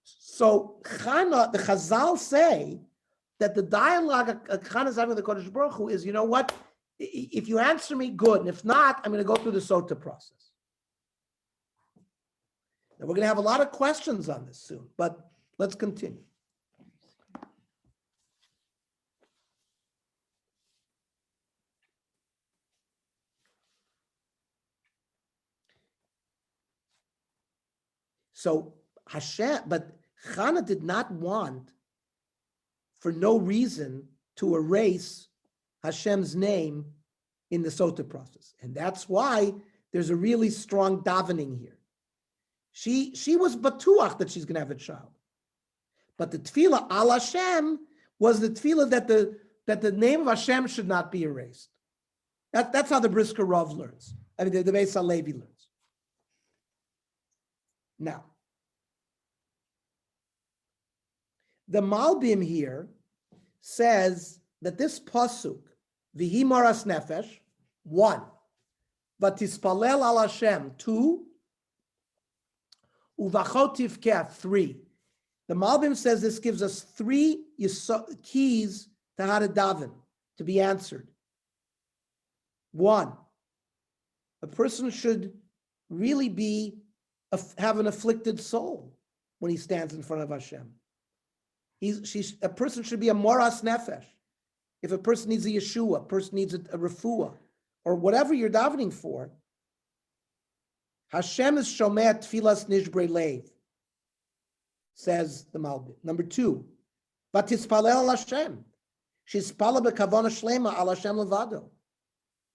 So Chana, the Chazal say that the dialogue Chana is having with the Kadosh Baruch Hu is, you know what? If you answer me, good. And if not, I'm going to go through the sota process. Now, we're going to have a lot of questions on this soon, but let's continue. So Hashem, but Chana did not want, for no reason, to erase Hashem's name in the sota process. And that's why there's a really strong davening here. She was batuach that she's going to have a child. But the tefillah al Hashem was the tefillah that the name of Hashem should not be erased. That's how the Brisker Rav learns. I mean, the Beis HaLevi learns. Now, the Malbim here says that this pasuk, V'hi moras nefesh, 1, V'tispalel al Hashem, 2, Uvachot tivkeh, 3. The Malbim says this gives us 3 keys to how to daven, to be answered. 1, a person should really have an afflicted soul when he stands in front of Hashem. A person should be a moras nefesh. If a person needs a Yeshua, a person needs a refuah, or whatever you're davening for, Hashem is shomeh tfilas nishbrei leiv, says the Malbim. Number 2, vatispalel al Hashem. She's pala bekavana shlema al Hashem levado.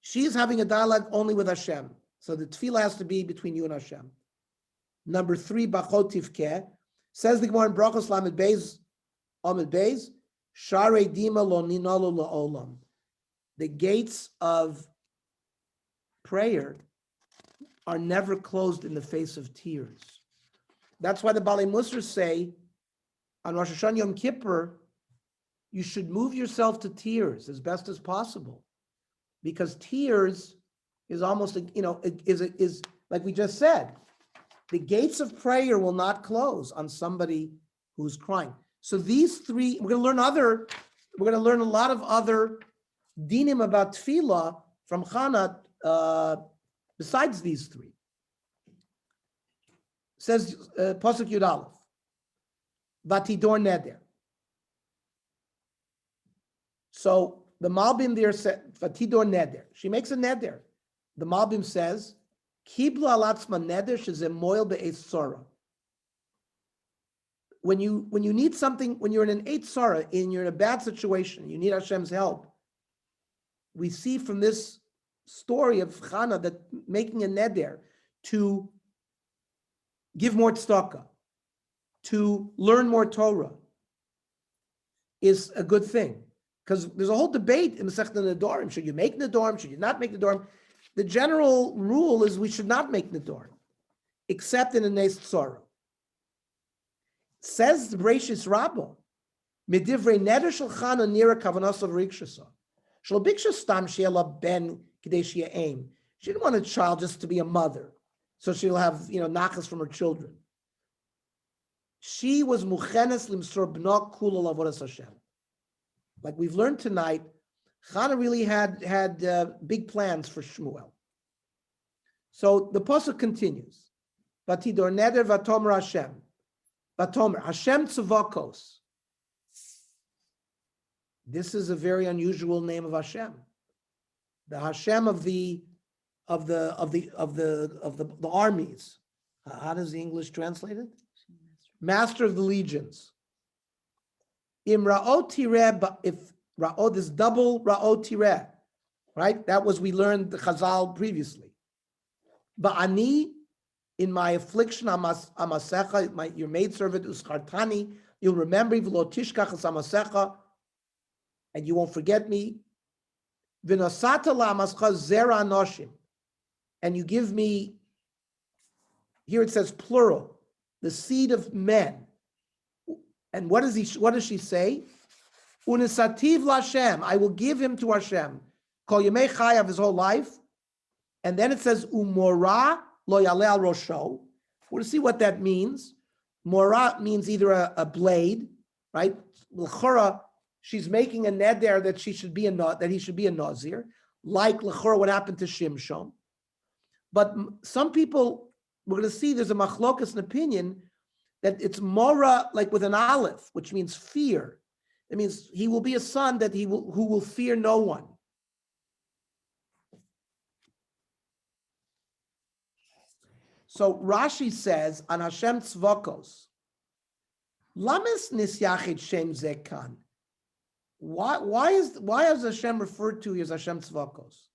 She's having a dialogue only with Hashem. So the tefillah has to be between you and Hashem. Number 3, bachot tivkeh, says the Gemara in Brachos Lamed Beis, Amid Beis, Sharei Dima Lo Ninalu La'olam. The gates of prayer are never closed in the face of tears. That's why the Balei Musar say on Rosh Hashanah Yom Kippur, you should move yourself to tears as best as possible, because tears is almost, is like we just said, the gates of prayer will not close on somebody who's crying. So these 3, we're going to learn a lot of other dinim about tefillah from Chana besides these 3. Says Pasuk Yud Aleph, Vatidor Neder. So the Malbim there said, Vatidor Neder. She makes a Neder. The Malbim says, Kibla alatzma neder shezeh moil be'ez tzara. When you need something, when you're in an eight tzara, you're in a bad situation, you need Hashem's help. We see from this story of Chana that making a neder to give more tzedakah, to learn more Torah is a good thing. Because there's a whole debate in Masechta Nedorim. Should you make Nedorim? Should you not make Nedorim? The general rule is we should not make Nedorim, except in a Nes Tzara. Says the Bereishis Rabbah, Medivrei neder shel Chana nira kavanasav rikshasa. Shel biksha stam she'ela ben kadesh aim. She didn't want a child just to be a mother, so she'll have nachas from her children. She was muchenes limsor b'no kula lavodas Hashem. Like we've learned tonight, Chana really had big plans for Shmuel. So the pasuk continues. Vatidor neder vatomer Hashem. Vatomer Hashem tzavakos. This is a very unusual name of Hashem. The Hashem of the armies. How does the English translate it? Master of the legions. Im ra'ot tireh, if ra'ot is double ra'ot tireh, right? That was, we learned the Chazal previously. Ba'ani, in my affliction, amasecha, your maidservant, uschartani, you'll remember, v'lo tishkach es amasecha, and you won't forget me. V'nosata la'amascha zera anoshim, and you give me, here it says plural, the seed of men. And what does she say? Unisativ l'Hashem, I will give him to Hashem. Kol yemei chayav, his whole life. And then it says umora lo yaleh al rosho. We'll see what that means. Mora means either a blade, right? L'chora, she's making a neder that he should be a nazir, like l'chora what happened to Shimshon. But some people, we're going to see there's a machlokas, an opinion that it's mora, like with an aleph, which means fear. It means he will be a son who will fear no one. So Rashi says on Hashem tzvakos, lames nisyachid shem zekan. Why is Hashem referred to as Hashem tzvakos?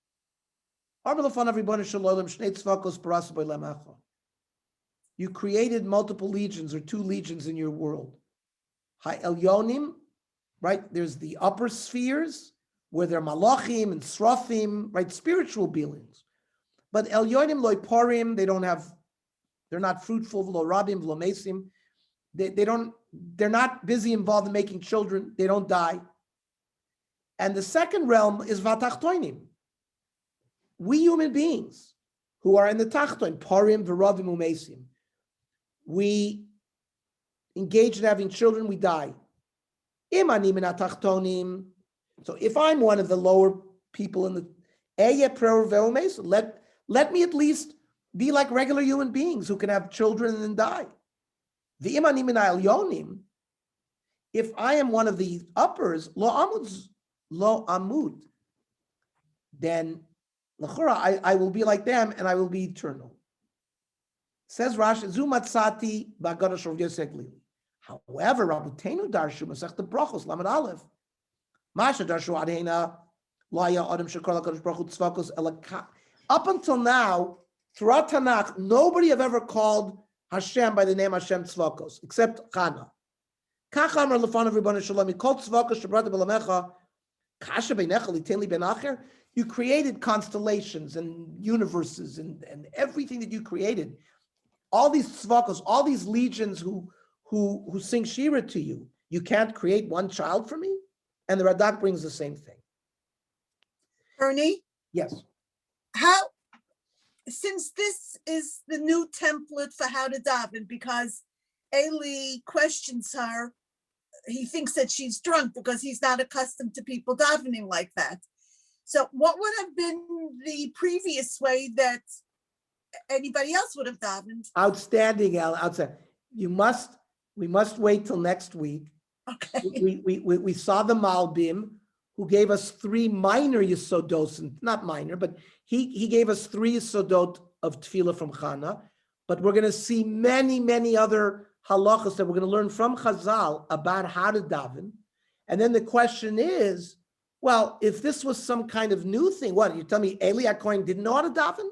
You created multiple legions or two legions in your world. Ha-elyonim, right? There's the upper spheres where they're malachim and srafim, right? Spiritual beings. But elyonim loiparim, they're not fruitful, v'lo rabim, v'lo mesim. They're not busy involved in making children. They don't die. And the second realm is vatachtoinim. We human beings who are in the tachtoin, parim, v'ravim, umesim. We engage in having children, we die. So if I'm one of the lower people in the let me at least be like regular human beings who can have children and then die. If I am one of the uppers, lo amud, then I will be like them and I will be eternal. Says Rashi, Zumatzati ba'Kadosh Rav Yosef Glili. However, Rabbeinu darshu Masech the Brachos Lamed Aleph. Masha darshu adheina lo haya adam shekar LaKadosh Baruch Hu tzvakos elaka. Up until now, throughout Tanakh, nobody have ever called Hashem by the name Hashem tzvakos except Chana. Kach amar lefanav Ribono Shalom mikol tzvakos shebrata b'lamecha kasha beinecha liten li ben acher. You created constellations and universes and everything that you created. All these tzvakos, all these legions who sing Shira to you, you can't create one child for me? And the Radak brings the same thing. Ernie? Yes. Since this is the new template for how to daven, because Eli questions her, he thinks that she's drunk because he's not accustomed to people davening like that. So what would have been the previous way that anybody else would have davened? Outstanding, Al. Outstanding. We must wait till next week. Okay. We saw the Malbim who gave us 3 minor Yesodot, not minor, but he gave us 3 Yesodot of Tefillah from Chana. But we're going to see many, many other halachas that we're going to learn from Chazal about how to daven. And then the question is, well, if this was some kind of new thing, what, you tell me Eli HaKohen didn't know how to daven?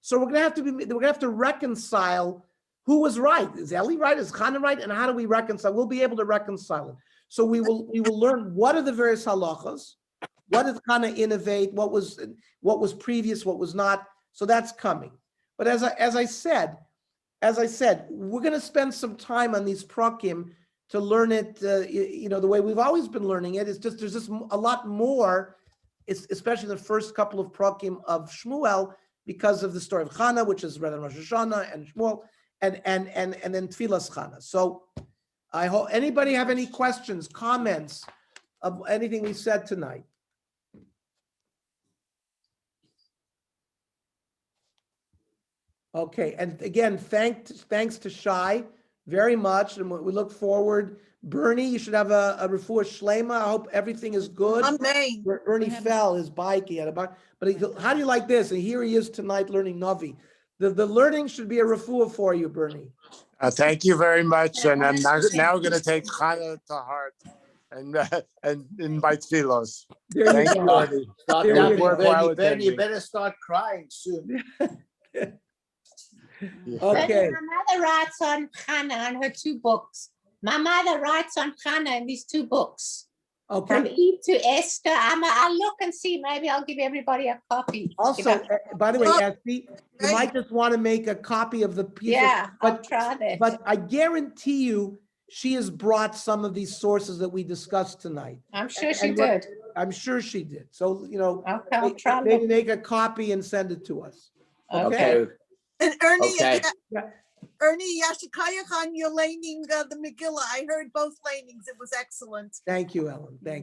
So we're gonna have to reconcile who was right. Is Eli right? Is Chana right? And how do we reconcile? We'll be able to reconcile it. So we will learn what are the various halachas, what did Chana innovate, what was previous, what was not. So that's coming. But as I said, we're going to spend some time on these prakim to learn it, the way we've always been learning it. It's just, there's just a lot more, especially the first couple of prakim of Shmuel, because of the story of Chana, which is read on Rosh Hashanah and Shmuel, and then Tfilas Chana. So I hope, anybody have any questions, comments of anything we said tonight? Okay, and again, thanks to Shai very much, and we look forward. Bernie, you should have a refuah shlema. I hope everything is good. Amen. Bernie fell, his bike, he had a bike. But how do you like this? And here he is tonight learning Navi. The learning should be a refuah for you, Bernie. Thank you very much, and I'm now going to take Chana to heart and invite Philos. Thank you, Bernie. Start There you davening, go. Bernie, attending. you better start crying soon. Okay. My mother writes on Chana on her 2 books. My mother writes on Chana in these 2 books. From Okay. Eve to Esther. I'll look and see. Maybe I'll give everybody a copy. Also, by the way, Oh, Esty, you might just want to make a copy of the piece. Yeah, I'll But try that. But I guarantee you, she has brought some of these sources that we discussed tonight. I'm sure she And what- did. I'm sure she did. So, Okay, I'll try to maybe look. make a copy and send it to us. Okay, And Ernie, Okay. Ernie Yashikaya Khan, you're laning the Megillah. I heard both lanings. It was excellent. Thank you, Ellen. Thank you.